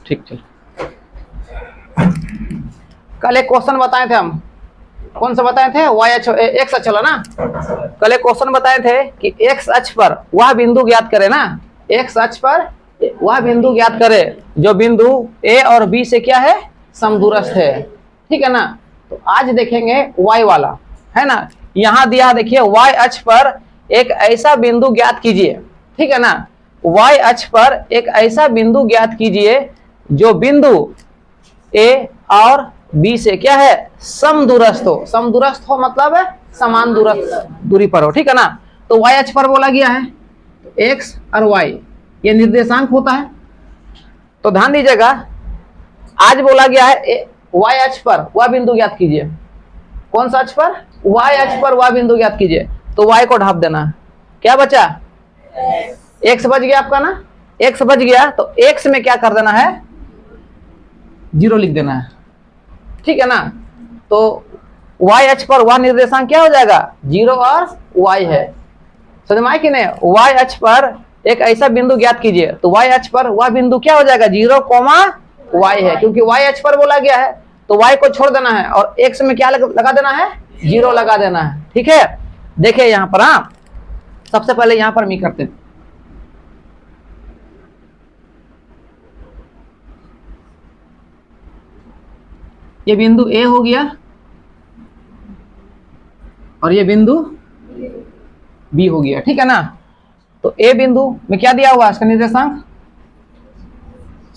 ठीक चल। कल एक क्वेश्चन बताए थे हम, कौन सा बताए थे? वाई अक्ष एक्स अक्ष चलो ना। कल एक क्वेश्चन बताए थे कि एक्स अक्ष पर वह बिंदु ज्ञात करे ना, एक्स अक्ष पर वह बिंदु ज्ञात करे जो बिंदु ए और बी से क्या है, समदूरस्थ है। ठीक है ना। तो आज देखेंगे वाई वाला, है ना। यहां दिया देखिए, वाई अक्ष पर एक ऐसा बिंदु ज्ञात कीजिए। ठीक है ना। वाई अक्ष पर एक ऐसा बिंदु ज्ञात कीजिए जो बिंदु ए और बी से क्या है, समदूरस्थ हो। समदूरस्थ हो मतलब है समान दूरी पर हो। ठीक है ना। तो वाई अक्ष पर बोला गया है, एक्स और वाई ये निर्देशांक होता है। तो ध्यान दीजिएगा, आज बोला गया है वाई अक्ष पर वह बिंदु ज्ञात कीजिए। कौन सा अक्ष पर? वाई अक्ष पर वह बिंदु ज्ञात कीजिए। तो वाई को ढाप देना। क्या बचा? एक्स बच गया आपका ना। एक्स बच गया तो एक्स में क्या कर देना है, 0 लिख देना है। ठीक है ना। तो वाई अक्ष पर वह निर्देशांक क्या हो जाएगा, 0 और वाई है। समझ में आया कि नहीं? वाई अक्ष पर एक ऐसा बिंदु ज्ञात कीजिए, तो वाई अक्ष पर वह बिंदु क्या हो जाएगा, 0, वाई है, क्योंकि वाई अक्ष पर बोला गया है। तो वाई को छोड़ देना है और एक्स में क्या लगा देना है, 0 लगा देना है। ठीक है। देखिए यहां पर, हाँ सबसे पहले यहां पर मी करते हैं। ये बिंदु ए हो गया और ये बिंदु बी हो गया। ठीक है ना। तो ए बिंदु में क्या दिया हुआ है, इसका निर्देशांक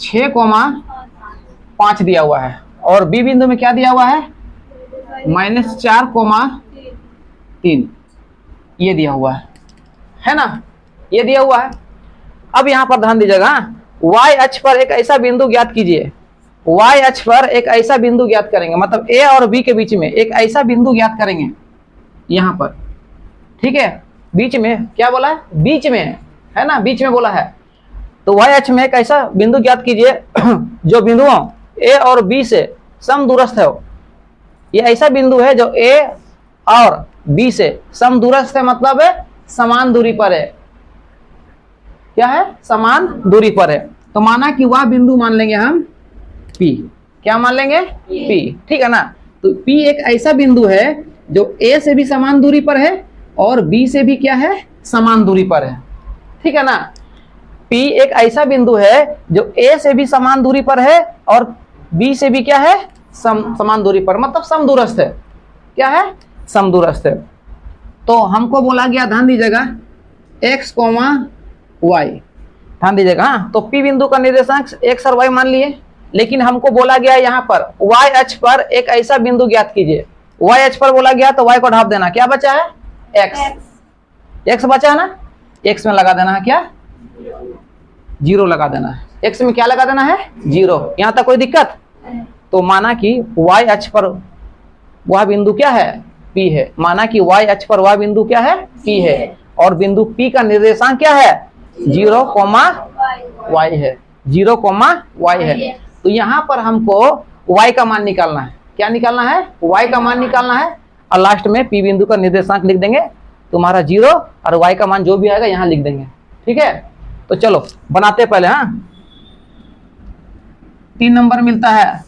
6,5 दिया हुआ है, और बी बिंदु में क्या दिया हुआ है, -4,3 ये दिया हुआ है ना, ये दिया हुआ है। अब यहां पर ध्यान दीजिएगा, वाई अक्ष पर एक ऐसा बिंदु ज्ञात कीजिए। वाई अक्ष पर एक ऐसा बिंदु ज्ञात करेंगे, मतलब ए और बी के बीच में एक ऐसा बिंदु ज्ञात करेंगे यहां पर। ठीक है। बीच में क्या बोला है, बीच में, है ना, बीच में बोला है। तो वाई अक्ष में एक ऐसा बिंदु ज्ञात कीजिए जो बिंदुओं ए और बी से समदूरस्थ है। ये ऐसा बिंदु है जो ए और बी से समदूरस्थ है, मतलब है समान दूरी पर है। क्या है, समान दूरी पर है। तो माना कि वह बिंदु मान लेंगे हम P। क्या मान लेंगे, P। ठीक है ना। तो P एक ऐसा बिंदु है जो A से भी समान दूरी पर है और B से भी क्या है, समान दूरी पर है। ठीक है ना। P एक ऐसा बिंदु है जो A से भी समान दूरी पर है और B से भी क्या है, समान दूरी पर, मतलब समदूरस्थ है। क्या है, समदूरस्थ है। तो हमको बोला गया, ध्यान दीजिएगा, x, y, ध्यान दीजिएगा। हाँ, तो P बिंदु का निर्देशांक x और y मान लिए, लेकिन हमको बोला गया यहाँ पर y अक्ष पर एक ऐसा बिंदु ज्ञात कीजिए। y अक्ष पर बोला गया तो y को ढाप देना। क्या बचा है, x बचा है ना, x में लगा देना है क्या, 0 लगा देना है। x में क्या लगा देना है, 0। यहाँ तक कोई दिक्कत? तो माना कि y अक्ष पर वह बिंदु क्या है, P है। माना कि y अक्ष पर वह बिंदु क्या है, P है, और बिंदु P का निर्देशांक क्या है, 0, y है, 0, y है। तो यहाँ पर हमको y का मान निकालना है। क्या निकालना है, y का मान निकालना है, और लास्ट में P बिंदु का निर्देशांक लिख देंगे। तुम्हारा 0 और y का मान जो भी आएगा यहाँ लिख देंगे। ठीक है। तो चलो बनाते पहले। हाँ, 3 नंबर मिलता है।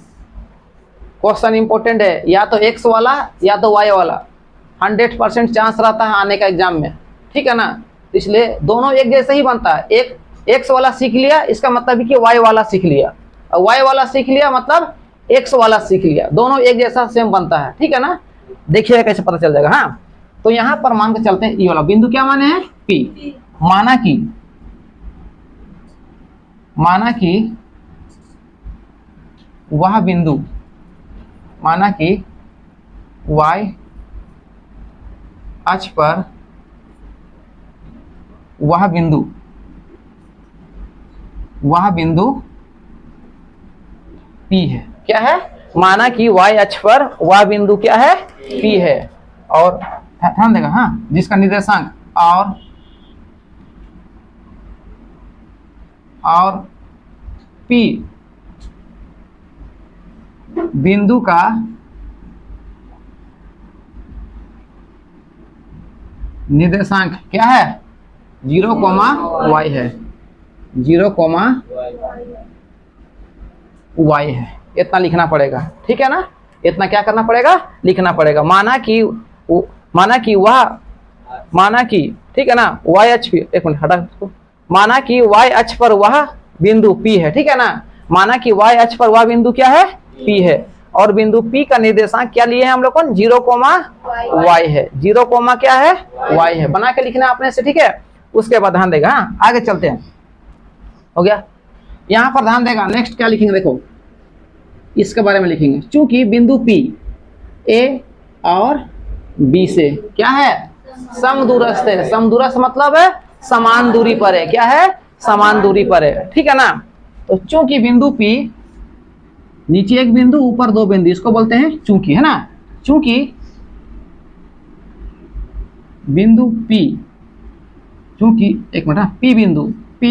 क्वेश्चन इंपॉर्टेंट है, या तो x वाला या तो y वाला। 100% चांस रहता है आने का एग्जाम में। ठीक है ना। इसलिए दोनों एक जैसे ही बनता है। एक x वाला सीख लिया, इसका मतलब कि y वाला सीख लिया, और y वाला सीख लिया मतलब x वाला सीख लिया। दोनों एक जैसा सेम बनता है। ठीक है ना। देखिए कैसे पता चल जाएगा। हाँ, तो यहाँ पर मान के चलते हैं, ये वाला बिंदु क्या माने हैं, P। माना कि वह बिंदु, माना कि y अक्ष पर वह बिंदु P है। क्या है, माना कि y अक्ष पर वह बिंदु क्या है, P है, और ध्यान देगा, हाँ, जिसका निर्देशांक और P बिंदु का निर्देशांक क्या है, 0, y है, 0, y है, इतना लिखना पड़ेगा, ठीक है ना। इतना क्या करना पड़ेगा, लिखना पड़ेगा। माना कि ठीक है ना, y अक्ष पे, एक मिनट हटा इसको, माना कि y अक्ष पर वह बिंदु P है, ठीक है ना। माना कि y अक्ष पर वह बिंदु क्या है, P है, और बिंदु P का निर्देशांक क्या लिए हैं हम लोग को, 0, y है। 0, क्या है, y है। बना के लिखना अपने से, ठीक है। उसके बाद ध्यान देगा, हाँ आगे चलते हैं। हो गया, यहां पर ध्यान देगा। नेक्स्ट क्या लिखेंगे, देखो इसके बारे में लिखेंगे। चूंकि बिंदु P A और B से क्या है, समदूरस्थ है। समदूरस्थ मतलब है समान दूरी पर है, क्या है, समान दूरी पर है, ठीक है ना। तो चूंकि बिंदु P, नीचे एक बिंदु ऊपर दो बिंदु, इसको बोलते हैं चूंकि, है ना। चूंकि बिंदु P, चूंकि एक मिनट, P बिंदु P,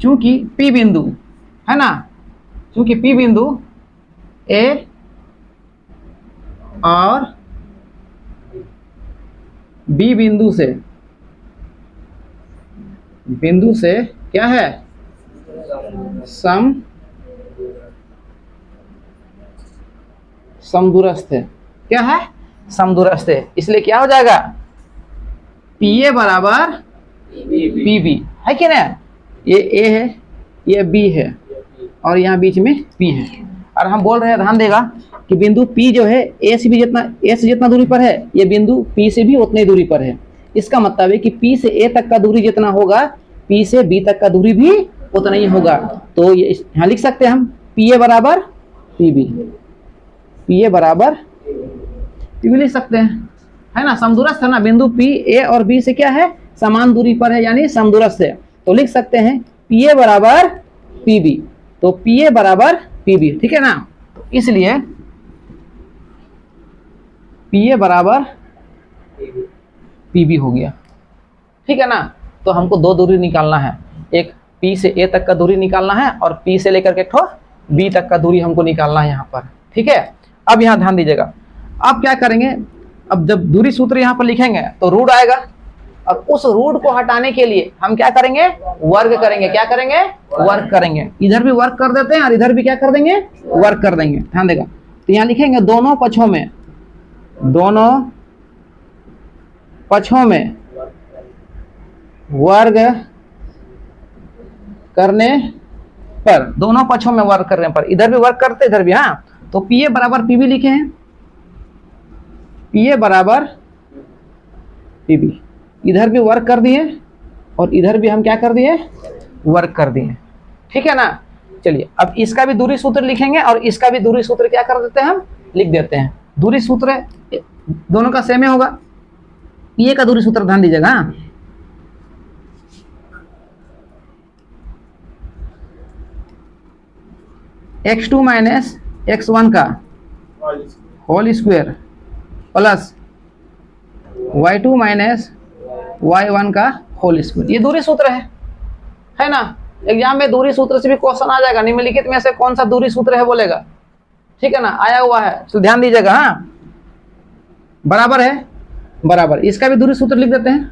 चूंकि P बिंदु है ना, चूंकि P बिंदु A और B बिंदु से क्या है, समदूरस्थ है, क्या है, समदूरस्थ है। इसलिए क्या हो जाएगा, PA बराबर PB है कि ना। ये A है, ये B है, और यहाँ बीच में P है। और हम बोल रहे हैं, ध्यान देगा कि बिंदु P जो है A से जितना दूरी पर है, ये बिंदु P से भी उतनी दूरी पर है। इसका मतलब है कि P से A तक का दूरी जितना होगा, P से B तक का दूरी भी उतना ही होगा। तो ये यहाँ लिख सकते हैं हम, PA बराबर PB, PA बराबर PB लिख सकते हैं, है ना। समदूरस्थ है ना, बिंदु P A और B से क्या है, समान दूरी पर है, यानी समदूरस्थ है। तो लिख सकते हैं PA बराबर PB, तो PA बराबर PB, ठीक है ना। तो इसलिए PA बराबर PB हो गया, ठीक है ना। तो हमको दो दूरी निकालना है, एक P से A तक का दूरी निकालना है, और P से लेकर के B तक का दूरी हमको निकालना है यहाँ पर, ठीक है। अब यहाँ ध्यान दीजिएगा, अब क्या करेंगे, अब जब दूरी सूत्र यहाँ पर लिखेंगे तो रूट आएगा, और उस रूट को हटाने के लिए हम क्या करेंगे, वर्ग करेंगे। क्या करेंगे, वर्ग करेंगे। इधर भी वर्ग कर देते हैं और इधर भी क्या कर देंगे, वर्ग कर देंगे। ध्यान देगा, तो यहाँ लिखेंगे दोनों पक्षों में वर्ग करने पर, दोनों पक्षों में वर्ग करने पर, इधर भी वर्ग करते इधर भी, हाँ। तो PA बराबर PB लिखे हैं, PA बराबर PB, इधर भी वर्ग कर दिए और इधर भी हम क्या कर दिए, वर्ग कर दिए, ठीक है ना। चलिए अब इसका भी दूरी सूत्र लिखेंगे और इसका भी दूरी सूत्र क्या कर देते हैं, हम लिख देते हैं। दूरी सूत्र दोनों का सेम होगा। PA का दूरी सूत्र ध्यान दीजिएगा, x2 माइनस x1 का whole square plus y2 minus y1 का होल स्क्वायर, ये दूरी सूत्र है ना। एग्जाम में दूरी सूत्र से भी क्वेश्चन आ जाएगा, निम्नलिखित में से कौन सा दूरी सूत्र है बोलेगा, ठीक है ना, आया हुआ है, तो ध्यान दीजिएगा। हाँ, बराबर है, बराबर, इसका भी दूरी सूत्र लिख देते हैं।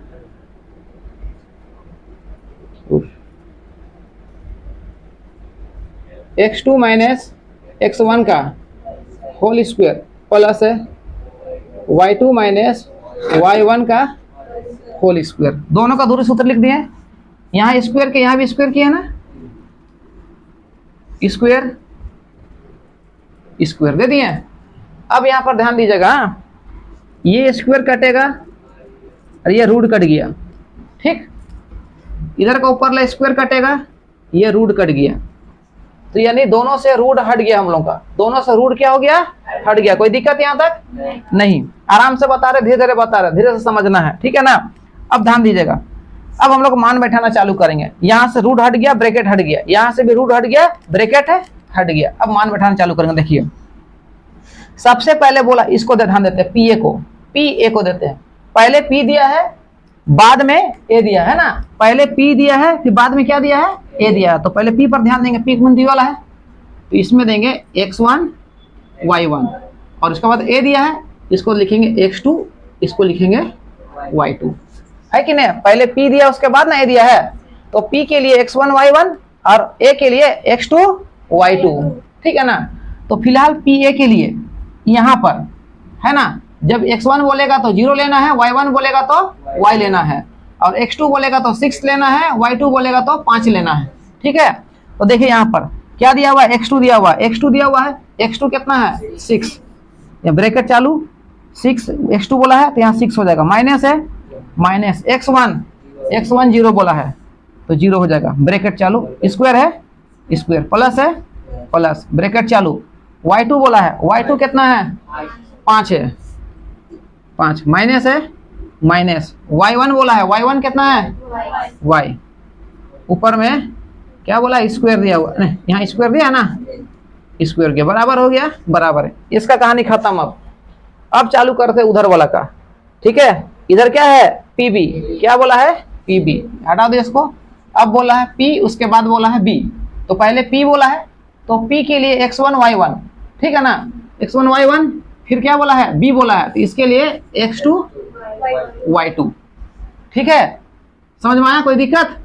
x2 माइनस x1 का whole square plus y2 minus y1 का होल स्क्वायर, दोनों का दूरी सूत्र लिख दिए। यहाँ स्क्वायर के यहाँ भी स्क्वायर किया ना, स्क्वायर स्क्वायर दे दिए। अब यहाँ पर ध्यान दीजिएगा, ये स्क्वायर कटेगा और ये रूट कट गया, ठीक। इधर का ऊपर ला स्क्वायर कटेगा, ये रूट कट गया, तो यानी दोनों से रूट हट गया हम लोग का, दोनों से रूट क्या हो गया, हट गया। कोई दिक्कत यहाँ तक नहीं, आराम से बता रहे, धीरे धीरे बता रहे, धीरे से समझना है, ठीक है ना। अब ध्यान दीजिएगा, अब हम लोग मान बैठाना चालू करेंगे। यहाँ से रूट हट गया, ब्रैकेट हट गया, यहाँ से भी रूट हट गया, ब्रैकेट है हट गया। अब मान बैठाना चालू करेंगे। देखिए सबसे पहले बोला, इसको ध्यान देते हैं, PA को देते हैं। पहले P दिया है, बाद में A दिया है ना, पहले P दिया है, फिर बाद में क्या दिया है, A दिया है। तो पहले P पर ध्यान देंगे, P बिंदु वाला है, तो इसमें देंगे x1 y1, और उसके बाद A दिया है, इसको लिखेंगे x2, इसको लिखेंगे y2, है कि नहीं। पहले P दिया, उसके बाद ना A दिया है, तो P के लिए x1 y1 और ए के लिए x2 y2, ठीक है ना। तो फिलहाल पी ए के लिए यहाँ पर है ना, जब x1 बोलेगा तो 0 लेना है, y1 बोलेगा तो y लेना है, और x2 बोलेगा तो 6 लेना है, y2 बोलेगा तो 5 लेना है, ठीक है। तो देखिए यहाँ पर क्या दिया हुआ है, x2 दिया हुआ है, x2 दिया हुआ है, x2 कितना है 6, या ब्रैकेट चालू 6 x2 बोला है तो यहाँ 6 हो जाएगा, माइनस है माइनस x1 0 बोला है तो 0 हो जाएगा, ब्रैकेट चालू, स्क्वायर है स्क्वायर, प्लस है प्लस, ब्रैकेट चालू, y2 बोला है, y2 कितना है 5 है 5, माइनस है माइनस, y1 बोला है, y1 कितना है y, ऊपर में क्या बोला स्क्वायर दिया हुआ, नहीं यहाँ स्क्वायर दिया है ना, स्क्वायर के बराबर हो गया, बराबर है, इसका कहानी खत्म। अब चालू करते उधर वाला का, ठीक है। इधर क्या है पीबी, क्या बोला है पीबी, हटा दो इसको। अब बोला है पी, उसके बाद बोला है बी, तो पहले पी बोला है तो पी के लिए x1 y1, ठीक है ना, x1 y1, फिर क्या बोला है बी बोला है तो इसके लिए x2 y2, ठीक है। समझ में आया, कोई दिक्कत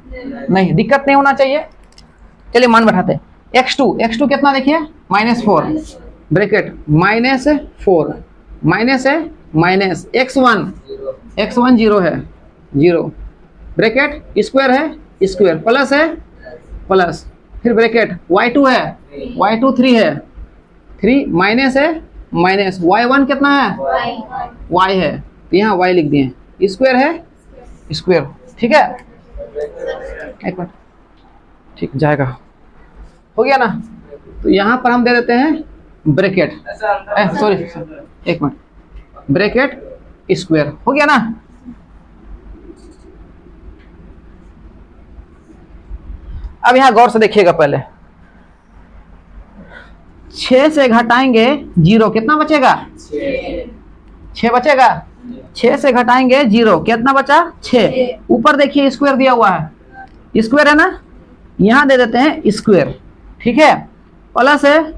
नहीं, दिक्कत नहीं होना चाहिए। चलिए मान बैठाते, x2 कितना देखिए -4, ब्रैकेट -4, माइनस है माइनस, x1 0 है 0, ब्रैकेट स्क्वायर है स्क्वायर, प्लस है प्लस, फिर ब्रैकेट y2 है, y2 3 है 3, माइनस है माइनस, y1 कितना है y है तो यहाँ y लिख दिए, स्क्वायर है स्क्वायर, ठीक है। एक मिनट, ठीक जाएगा, हो गया ना। तो यहाँ पर हम दे देते हैं ब्रैकेट, सॉरी एक मिनट, ब्रैकेट स्क्वायर, हो गया ना। अब यहाँ गौर से देखिएगा, पहले 6 से घटाएंगे 0, कितना बचेगा 6 बचेगा, 6 से घटाएंगे 0, कितना बचा 6, ऊपर देखिए स्क्वायर दिया हुआ है, स्क्वायर है ना, यहाँ दे देते हैं स्क्वायर, ठीक है, प्लस है,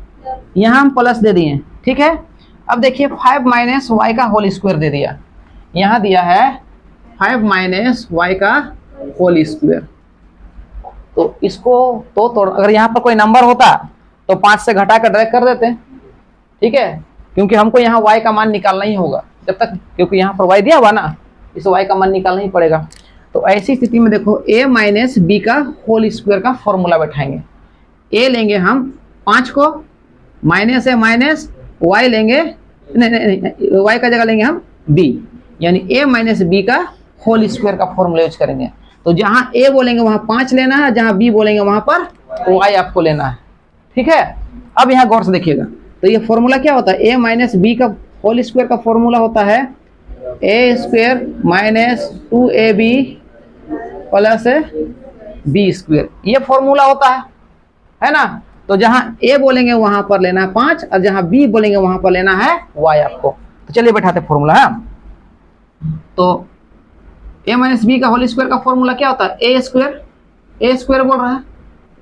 यहाँ हम प्लस दे दिए, ठीक है। अब देखिए 5 माइनस वाई का होल स्क्वायर दे दिया, यहाँ दिया है 5 माइनस वाई का होल स्क्वायर, तो इसको तो अगर यहाँ पर कोई नंबर होता तो 5 से घटा कर डायरेक्ट कर देते, ठीक है, क्योंकि हमको यहाँ y का मान निकालना ही होगा जब तक, क्योंकि यहाँ पर y दिया हुआ ना, इस y का मान निकालना ही पड़ेगा। तो ऐसी स्थिति में देखो a माइनस बी का होल स्क्वायर का फॉर्मूला बैठाएंगे, a लेंगे हम 5 को, माइनस है माइनस, y लेंगे नहीं, y का जगह लेंगे हम b, यानी a माइनस बी का होल स्क्वायर का फॉर्मूला यूज करेंगे। तो जहाँ a बोलेंगे वहाँ 5 लेना है, जहाँ b बोलेंगे वहाँ पर y आपको लेना है, ठीक है। अब यहाँ गौर से देखिएगा, तो ये फॉर्मूला क्या होता है, a माइनस बी का होल स्क्वायर का फॉर्मूला होता है a square minus 2ab plus b square, ये फॉर्मूला होता है ना। तो जहाँ a बोलेंगे वहां पर लेना है 5, और जहाँ b बोलेंगे वहां पर लेना है y आपको। तो चलिए बैठाते फॉर्मूला है। तो a माइनस बी का होल स्क्वायर का फॉर्मूला क्या होता है, a स्क्वायर बोल रहा है,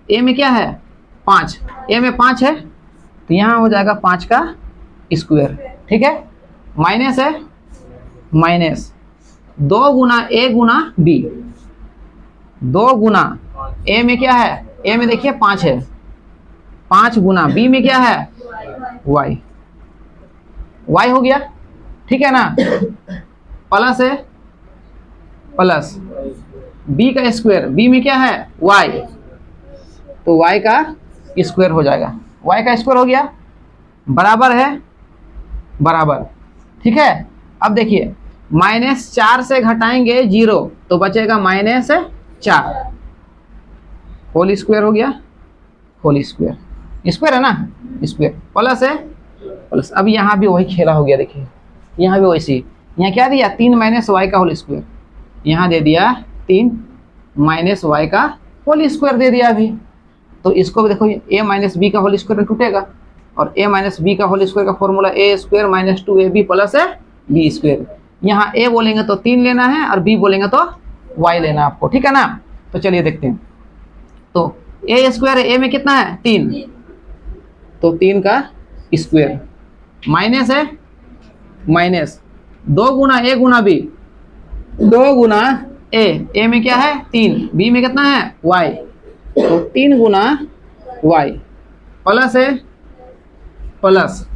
a में क्या है 5, a में 5 है तो यहाँ हो जाएगा 5 का स्क्वायर, ठीक है, माइनस है minus 2 Guna a Guna b, 2 Guna a में क्या है, a में देखिए 5 है, 5 गुना b में क्या है y हो गया, ठीक है ना, प्लस है प्लस b का स्क्वायर, b में क्या है y, तो y का स्क्वायर हो जाएगा, y का स्क्वायर हो गया, बराबर है बराबर, ठीक है। अब देखिए -4 से घटाएंगे 0 तो बचेगा -4, होल स्क्वायर हो गया, होल स्क्वायर स्क्वायर है ना, स्क्वायर प्लस है प्लस। अब यहाँ भी वही खेला हो गया, देखिए यहाँ भी वैसी, यहाँ क्या दिया 3 माइनस वाई का होल स्क्वायर, यहाँ दे दिया 3 माइनस वाई का होल स्क्वायर दे दिया अभी। तो इसको भी देखो a माइनस बी का होल स्क्वायर में टूटेगा, और a माइनस बी का होल स्क्वायर का formula a square minus 2ab plus है b स्क्वायर। यहाँ a बोलेंगे तो 3 लेना है, और b बोलेंगे तो y लेना आपको, ठीक है ना। तो चलिए देखते हैं, तो a स्क्वायर है, a में कितना है 3, तो 3 का स्क्वायर, माइनस है minus 2 Guna a Guna b, 2 Guna a में क्या है 3, b में कितना है y, तो 3 गुना y प्लस है प्लस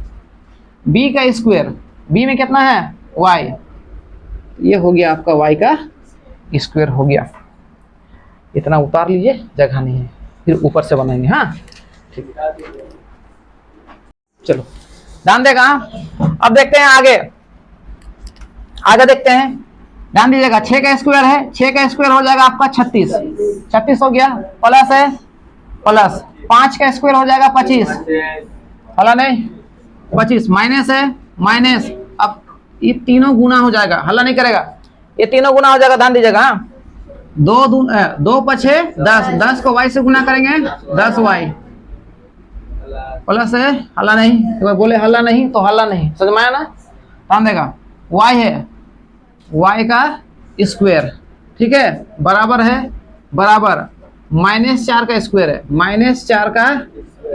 b का स्क्वायर, b में कितना है y, ये हो गया आपका y का स्क्वायर हो गया। इतना उतार लीजिए, जगह नहीं है, फिर ऊपर से बनाएंगे। हाँ ठीक, चलो ध्यान देगा। अब देखते हैं आगे, आगे देखते हैं, ध्यान दीजिएगा। 6 का स्क्वायर है, 6 का स्क्वायर हो जाएगा आपका 36, 36 हो गया, प्लस है प्लस 5 का स्क्वायर हो जाएगा 25, हला नहीं 25, माइनस है माइनस, अब ये तीनों गुना हो जाएगा, हल्ला नहीं करेगा, ये तीनों गुना हो जाएगा। ध्यान दीजिएगा, 2 पछे 10, 10 को y से गुना करेंगे 10y, प्लस है हल्ला नहीं, तो बोले हल्ला नहीं तो हल्ला नहीं, समझ में आया ना। ध्यान देगा, y है y का स्क्वायर, ठीक है, बराबर है बराबर -4 का स्क्वायर है, -4 का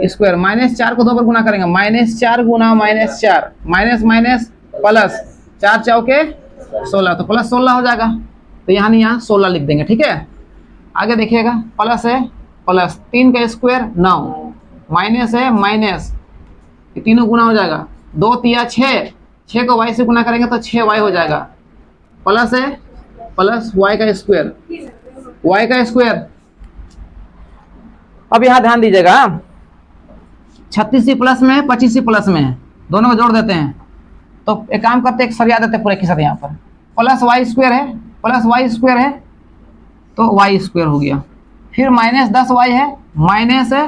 स्क्वायर, -4 को 2 पर गुना करेंगे, -4 गुना -4, माइनस माइनस प्लस 4 चौके 16, तो प्लस 16 हो जाएगा। तो यहाँ नहीं, यहाँ 16 लिख देंगे, ठीक है। आगे देखिएगा, प्लस है प्लस 3 का स्क्वायर 9, माइनस है माइनस, ये तीनों गुना हो जाएगा, 2 तिया 6, 6 को y से गुना करेंगे तो 6y हो जाएगा, प्लस है प्लस y का स्क्वायर, y का स्क्वायर। अब यहाँ ध्यान दीजिएगा, 36 प्लस में है 25 प्लस में है, दोनों को जोड़ देते हैं, तो एक काम करते हैं, एक सरिया देते हैं पूरे के साथ। यहाँ पर प्लस y स्क्वायर है, प्लस y स्क्वायर है तो y स्क्वायर हो गया, फिर माइनस 10y है, माइनस है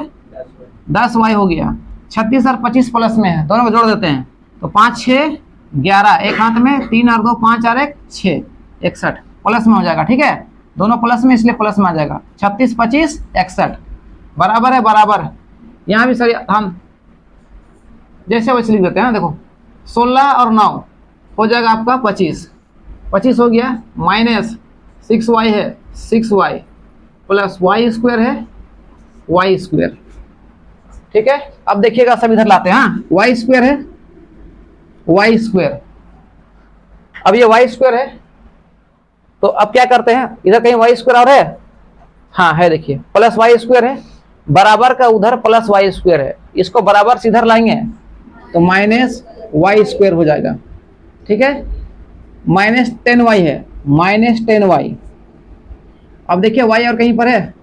10y हो गया, 36 और 25 प्लस में है, दोनों को जोड़ देते हैं, तो 5 6 11, एक हाथ में 3 और 2 5 और 1 6, 61 प्लस में हो जाएगा, ठीक है, दोनों प्लस में इसलिए प्लस में आ जाएगा, 36 25 61 बराबर है बराबर। यहाँ भी सर हम जैसे वैसे लिख देते हैं, देखो 16 और 9 हो जाएगा आपका 25, 25 हो गया, माइनस 6y है 6y, प्लस y स्क्वायर है y स्क्वायर, ठीक है। अब देखिएगा सब इधर लाते हैं, हाँ y स्क्वायर है y स्क्वायर, अब ये y स्क्वायर है, तो अब क्या करते हैं, इधर कहीं y स्क्वायर और है, हाँ है, देखिए प्लस y स्क्वायर है, बराबर का उधर प्लस y स्क्वायर है, इसको बराबर से इधर लाएंगे तो माइनस y स्क्वायर हो जाएगा, ठीक है, माइनस 10y है, माइनस 10y। अब देखिए y और कहीं पर है,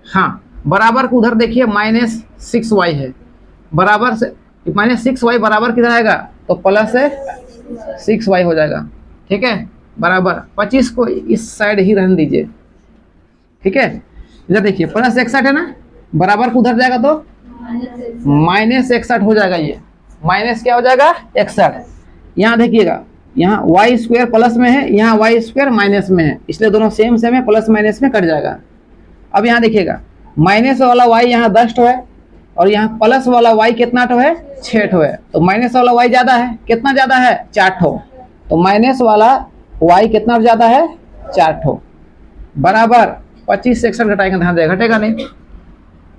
हाँ बराबर को उधर देखिए माइनस 6y है, बराबर से माइनस 6y बराबर किधर आएगा, तो प्लस है 6y हो जाएगा, ठीक है, बराबर 25 को इस साइड ही रहने दीजिए, ठीक है। इधर देखिए प्लस 61 है ना, बराबर को उधर जाएगा तो माइनस 61 हो जाएगा, ये माइनस क्या हो जाएगा 61। यहाँ देखिएगा, यहाँ y स्क्वायर प्लस में है, यहाँ y स्क्वायर माइनस में है, इसलिए दोनों सेम सेम है, प्लस माइनस में कट जाएगा। अब यहाँ देखिएगा, माइनस वाला y यहाँ 10 है और यहाँ प्लस वाला y कितना ठो है 6 ठो है, तो माइनस वाला y ज़्यादा है, कितना ज़्यादा है 4 ठो, तो माइनस वाला y कितना ज़्यादा है 4 ठो, बराबर 25 से 61 घटाएंगे, ध्यान देगा घटेगा नहीं,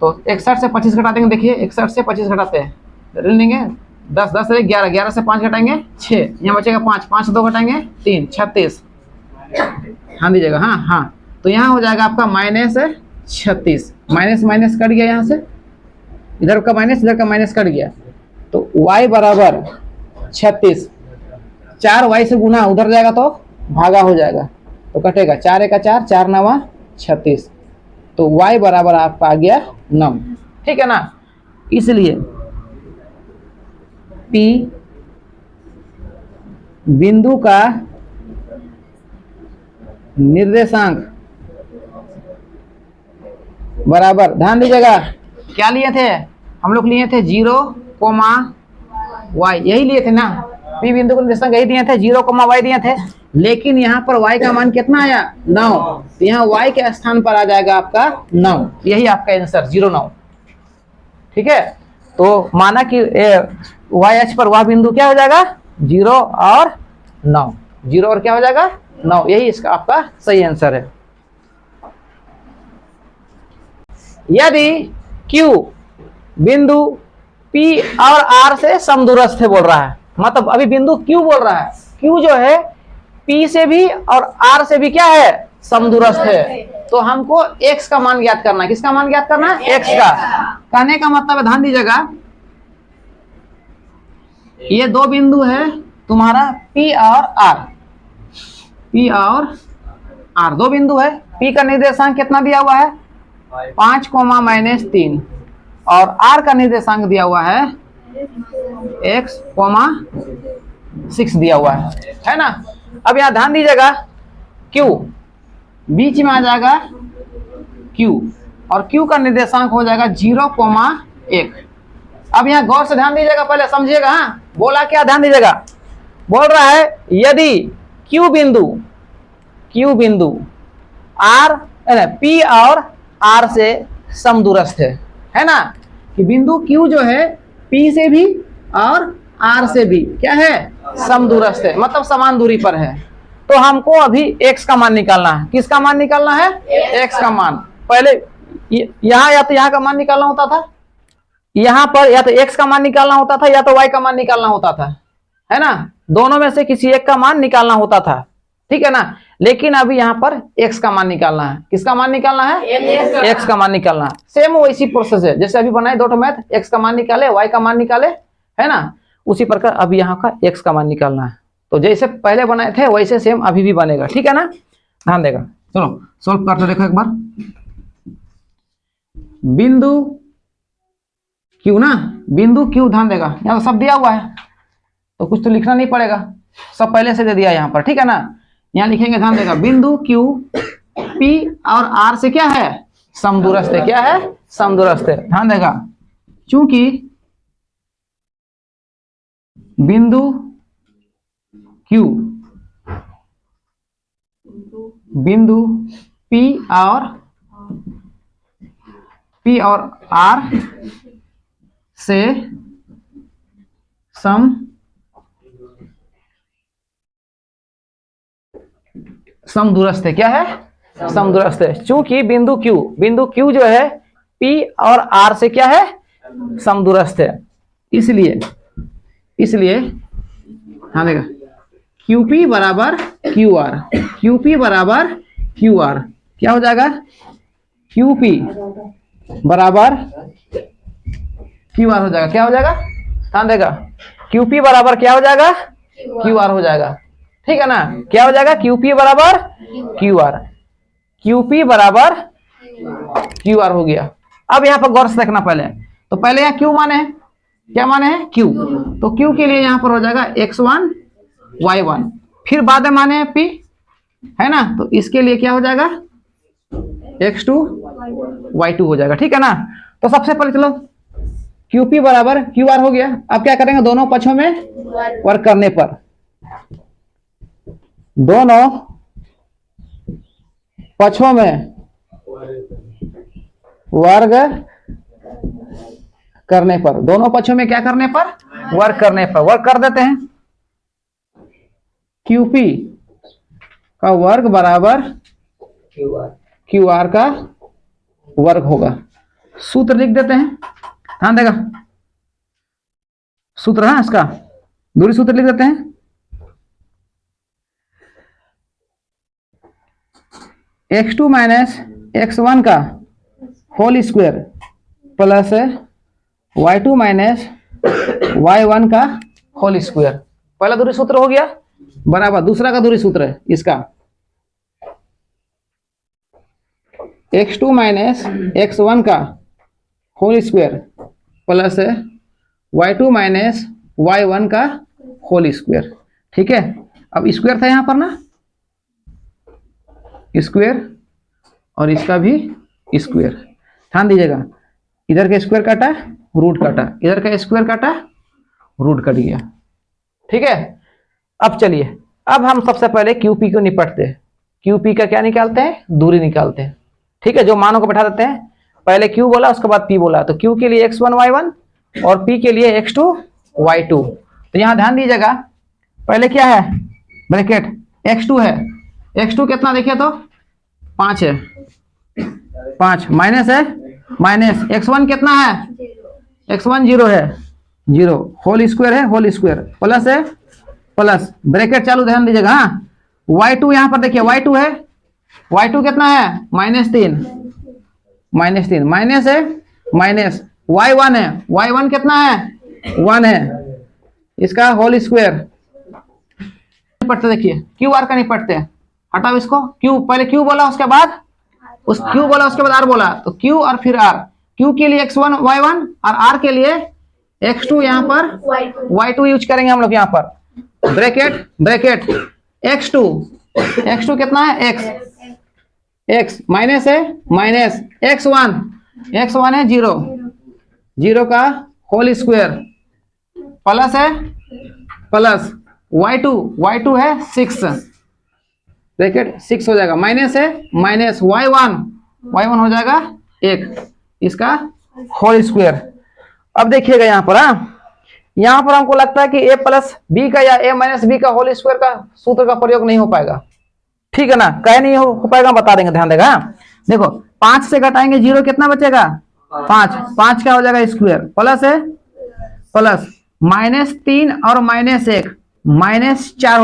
तो 61 से 25 घटा देंगे, देखिए 61 से 25 घटाते हैं, लेंगे 10 10 से 11, 11 से 5 घटाएंगे 6, यहाँ बचेगा 5, 5 से 2 घटाएंगे 3, 36, ध्यान दीजिएगा, हाँ हाँ, तो यहाँ हो जाएगा आपका माइनस 36, माइनस माइनस कट गया, यहाँ से इधर का माइनस इधर का माइनस कट गया, तो y बराबर 36, 4y से गुना उधर जाएगा तो भागा हो जाएगा, तो कटेगा 4 1 4, 4 9 36, तो y बराबर आपका आ गया 9, ठीक है ना। इसलिए P बिंदु का निर्देशांक बराबर, ध्यान दीजिएगा क्या लिए थे हम लोग, लिए थे 0, y, यही लिए थे ना, P बिंदु का निर्देशांक यही दिए थे, 0, y दिए थे, लेकिन यहाँ पर y का मान कितना आया 9, तो यहाँ y के स्थान पर आ जाएगा आपका 9, यही आपका आंसर 0 9, ठीक है। तो माना कि y अक्ष पर वह बिंदु क्या हो जाएगा 0 और 9, 0 और क्या हो जाएगा 9, यही इसका आपका सही आंसर है। यदि Q बिंदु P और R से समदूरस्थ है बोल रहा है, मतलब अभी बिंदु Q बोल रहा है, Q जो है P से भी और R से भी क्या है समदूरस्थ है, तो हमको x का मान ज्ञात करना है। किसका मान ज्ञात करना है? x का। कहने का मतलब है, ध्यान दीजिएगा, ये दो बिंदु है तुम्हारा P और R। P और R दो बिंदु है। P का निर्देशांक कितना दिया हुआ है? 5,-3 और R का निर्देशांक दिया हुआ है x,6 दिया हुआ है ना। अब यहां ध्यान दीजिएगा, Q बीच में आ जाएगा Q और Q का निर्देशांक हो जाएगा 0,1। अब यहाँ गौर से ध्यान दीजिएगा, पहले समझिएगा। हाँ, बोला क्या? ध्यान दीजिएगा, बोल रहा है यदि Q बिंदु R P और R से समदूरस्थ है ना, कि बिंदु Q जो है P से भी और R से भी क्या है? समदूरस्थ है, मतलब समान दूरी पर है। तो हमको अभी x का मान निकालना है। किसका मान निकालना है? x का मान। पहले यहाँ या तो यहाँ का मान निकालना होता था, यहाँ पर या तो x का मान निकालना होता था या तो y का मान निकालना होता था, है ना। दोनों में से किसी एक का मान निकालना होता था, ठीक है ना। लेकिन अभी यहाँ पर x का मान निकालना है। किसका मान निकालना है? x का मान निकालना है। सेम वैसी प्रोसेस है जैसे अभी बनाए दो मैथ, x का मान निकाले, y का मान निकाले, है ना। उसी प्रकार अभी यहाँ का x का मान निकालना है। तो जैसे पहले बनाए थे वैसे सेम अभी भी बनेगा, ठीक है ना। ध्यान देगा, चलो सॉल्व करते देखो एक बार। बिंदु Q ना, बिंदु Q, ध्यान देगा, यहाँ तो सब दिया हुआ है तो कुछ तो लिखना नहीं पड़ेगा, सब पहले से दे दिया यहाँ पर, ठीक है ना। यहाँ लिखेंगे, ध्यान देगा, बिंदु Q P और R से क्या है? समदूरस्थ है। क्या है? समदूरस्थ है। ध्यान देगा, चूंकि बिंदु P और R से समदूरस्थ है। क्या है? समदूरस्थ है। चूंकि बिंदु Q जो है P और R से क्या है? समदूरस्थ है। इसलिए हाँ देखा, QP बराबर QR, QP बराबर QR क्या हो जाएगा? QP बराबर QR हो जाएगा। क्या हो जाएगा? ध्यान देगा, QP बराबर क्या हो जाएगा? QR हो जाएगा, ठीक है ना। क्या हो जाएगा? QP बराबर QR, QP बराबर QR हो गया। अब यहाँ पर गौर से देखना, पहले यहाँ Q माने हैं, क्या माने हैं? Q। तो Q के लिए यहाँ पर हो जाएगा x1 y1, फिर बाद में माने हैं P, है ना। तो इसके लिए क्या हो जाएगा? x2 y2 हो जाएगा, ठीक है ना। तो सबसे पहले चलो QP बराबर QR हो गया। अब क्या करेंगे? दोनों पक्षों में वर्ग करने पर, दोनों पक्षों में वर्ग करने पर, दोनों पक्षों में क्या करने पर? वर्ग करने पर। वर्ग कर देते हैं, QP का वर्ग बराबर QR का वर्ग होगा। सूत्र लिख देते हैं, ध्यान देगा, सूत्र है इसका, दूरी सूत्र लिख देते हैं। x2 माइनस x1 का whole square plus y2 minus y1 का होल स्क्वायर। पहला दूरी सूत्र हो गया बराबर दूसरा का दूरी सूत्र है इसका, x2 माइनस x1 का whole square plus y2 minus y1 का होल स्क्वायर, ठीक है। अब स्क्वायर था यहाँ पर ना, स्क्वायर और इसका भी स्क्वायर। ध्यान दीजिएगा, इधर का स्क्वायर काटा, रूट काटा, इधर का स्क्वायर काटा, रूट कट गया, ठीक है। अब चलिए, अब हम सबसे पहले QP को निपटते हैं। QP का क्या निकालते हैं? दूरी निकालते हैं, ठीक है। जो मानों को बैठा देते हैं, पहले Q बोला उसके बाद P बोला, तो Q के लिए x1 y1 और P के लिए x2 y2। तो यहां ध्यान दीजिएगा, पहले क्या है? ब्रैकेट x2 है, x2 कितना देखिए तो 5 है, 5 माइनस है, माइनस x1 कितना है? x1 0 है, 0 होल स्क्वायर है, होल स्क्वायर प्लस है, प्लस ब्रैकेट चालू, ध्यान दीजिएगा। हाँ, y2 यहाँ पर देखिए y2 है, y2 कितना है -3, -3 माइनस है माइनस, y1 है, y1 कितना है 1 है, इसका होल स्क्वायर। पढ़ते देखिए क्यू आर का नहीं पढ़ते, हटाओ इसको, क्यू पहले क्यू बोला उसके बाद उस क्यू बोला उसके बाद आर बोला, तो क्यू और फिर आर, क्यू के लिए x1 y1 और आर के लिए x2, यहाँ पर y2 यूज करेंगे हम लोग यहाँ पर, ब्रैकेट ब्रैकेट x2 कितना है x माइनस है माइनस, x1 है 0 का होल स्क्वायर, प्लस है प्लस, y2 है 6, ब्रैकेट 6 हो जाएगा, माइनस है माइनस, y1 हो जाएगा 1, इसका होल स्क्वायर। अब देखिएगा यहाँ पर, यहाँ पर हमको लगता है कि a प्लस बी का या a माइनस बी का होल स्क्वायर का सूत्र का प्रयोग नहीं हो पाएगा, ठीक है ना, कहे नहीं हो पाएगा, बता देंगे, ध्यान देगा। देखो 5 से घटाएंगे 0, कितना बचेगा 5 क्या हो जाएगा स्क्वायर, प्लस है प्लस, -3 और -1 -4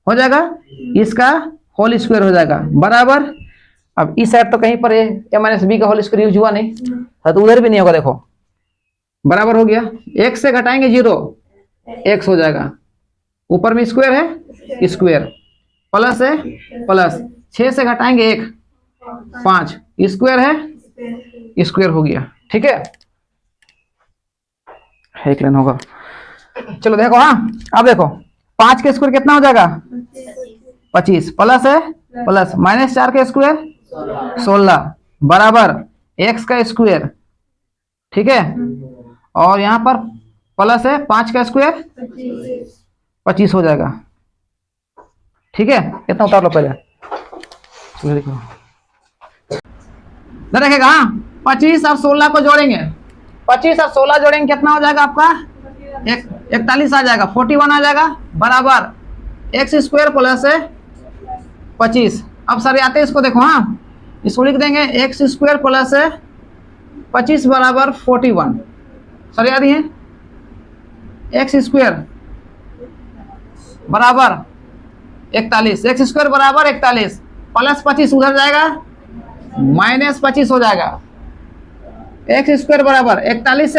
हो जाएगा, इसका होल स्क्वायर हो जाएगा, बराबर। अब इस साइड तो कहीं पर a माइनस बी का होल स्क्वायर यूज हुआ नहीं, तो उधर भी नहीं होगा, देखो बराबर हो गया, 1 से घटाएंगे 0, x हो जाएगा, ऊपर में स्क्वायर है स्क्वायर, प्लस है प्लस, 6 से घटाएंगे 1 5, स्क्वायर है स्क्वायर हो गया, ठीक है, एक लाइन होगा। चलो देखो, हाँ अब देखो 5 का स्क्वायर कितना हो जाएगा 25, प्लस है प्लस, -4 का स्क्वायर 16, बराबर x का स्क्वायर, ठीक है, और यहाँ पर प्लस है 5 का स्क्वायर 25 हो जाएगा, ठीक है, कितना उतार लो पहले, देखेगा, 25 और 16 को जोड़ेंगे, 25 और 16 जोड़ेंगे, कितना हो जाएगा आपका 41 आ जाएगा, 41 आ जाएगा, बराबर एक्स स्क्वायर प्लस है 25। अब सर आते इसको देखो, हाँ इसको लिख देंगे एक्स स्क्वायर प्लस है 25 बराबर 41, सर याद है, एक्स स्क्वायर बराबर 41, एक्स स्क्वायर बराबर 41 प्लस 25 उधर जाएगा -25 हो जाएगा, एक्स स्क्वायर बराबर 41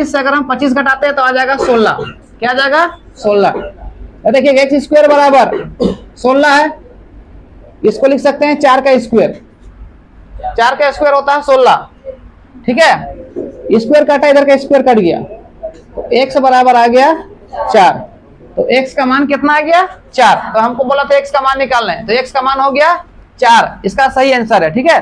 से अगर हम 25 घटाते हैं तो आ जाएगा 16, क्या आ जाएगा 16। देखिए एक्स स्क्वायर बराबर 16 है, इसको लिख सकते हैं 4 का स्क्वायर, 4 का स्क्वायर होता है 16, ठीक है, स्क्वायर काटा, इधर का स्क्वायर कट गया, तो एक्स बराबर आ गया 4, तो एक्स का मान कितना आ गया 4, तो हमको बोला था एक्स का मान निकालना है, तो एक्स का मान हो गया 4, इसका सही आंसर है, ठीक है।